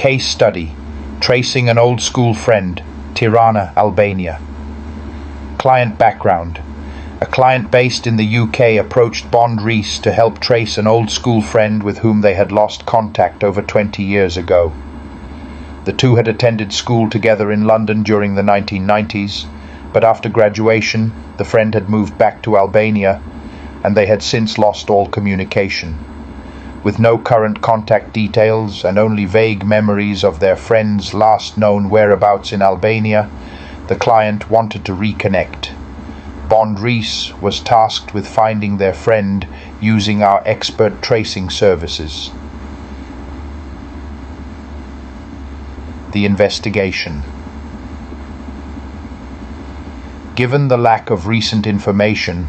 Case study: tracing an old school friend, Tirana, Albania. Client background: a client based in the UK approached Bond Rees to help trace an old school friend with whom they had lost contact over 20 years ago. The two had attended school together in London during the 1990s, but after graduation, the friend had moved back to Albania, and they had since lost all communication. With no current contact details and only vague memories of their friend's last known whereabouts in Albania, the client wanted to reconnect. Bond Rees was tasked with finding their friend using our expert tracing services. The investigation. Given the lack of recent information,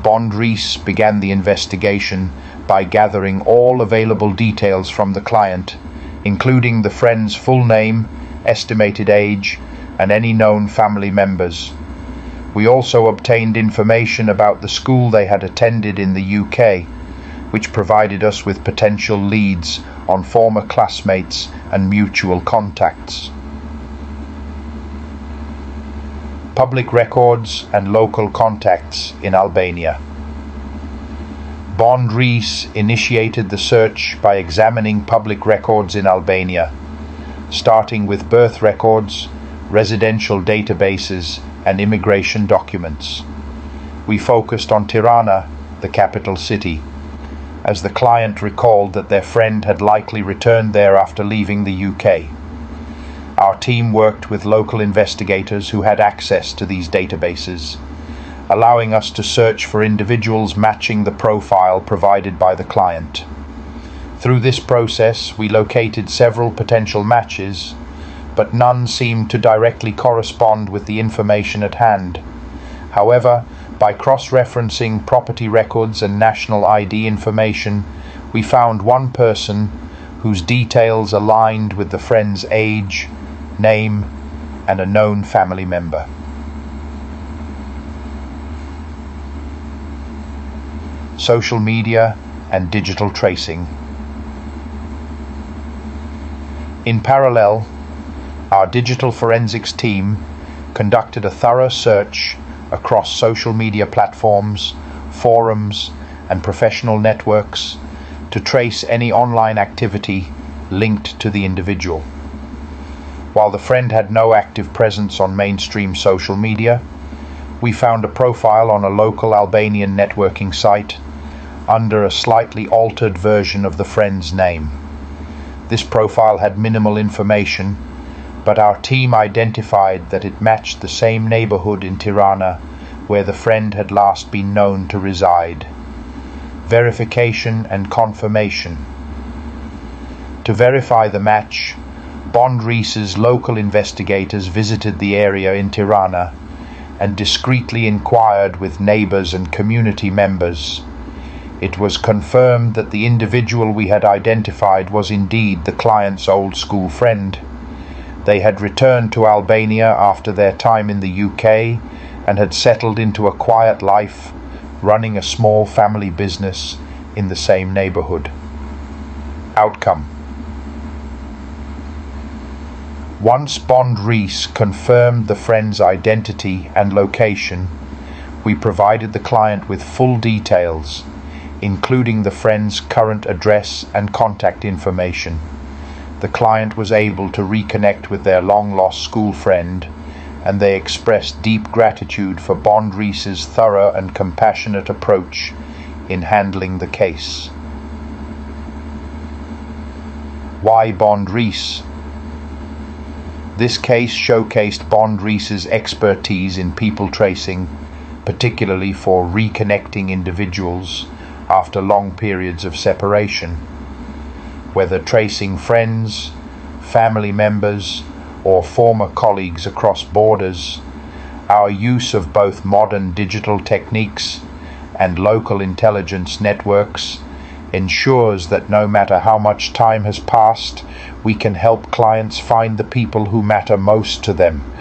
Bond Rees began the investigation by gathering all available details from the client, including the friend's full name, estimated age, and any known family members. We also obtained information about the school they had attended in the UK, which provided us with potential leads on former classmates and mutual contacts. Public records and local contacts in Albania. Bond Rees initiated the search by examining public records in Albania, starting with birth records, residential databases, and immigration documents. We focused on Tirana, the capital city, as the client recalled that their friend had likely returned there after leaving the UK. Our team worked with local investigators who had access to these databases, allowing us to search for individuals matching the profile provided by the client. Through this process, we located several potential matches, but none seemed to directly correspond with the information at hand. However, by cross-referencing property records and national ID information, we found one person whose details aligned with the friend's age, name, and a known family member. Social media and digital tracing. In parallel, our digital forensics team conducted a thorough search across social media platforms, forums, and professional networks to trace any online activity linked to the individual. While the friend had no active presence on mainstream social media, we found a profile on a local Albanian networking site under a slightly altered version of the friend's name. This profile had minimal information, but our team identified that it matched the same neighborhood in Tirana where the friend had last been known to reside. Verification and confirmation. To verify the match, Bond Rees's local investigators visited the area in Tirana and discreetly inquired with neighbors and community members. It was confirmed that the individual we had identified was indeed the client's old school friend. They had returned to Albania after their time in the UK and had settled into a quiet life, running a small family business in the same neighborhood. Outcome. Once Bond Rees confirmed the friend's identity and location, we provided the client with full details, including the friend's current address and contact information. The client was able to reconnect with their long-lost school friend, and they expressed deep gratitude for Bond Rees's thorough and compassionate approach in handling the case. Why Bond Rees? This case showcased Bond Rees's expertise in people tracing, particularly for reconnecting individuals after long periods of separation. Whether tracing friends, family members, or former colleagues across borders, our use of both modern digital techniques and local intelligence networks ensures that no matter how much time has passed, we can help clients find the people who matter most to them.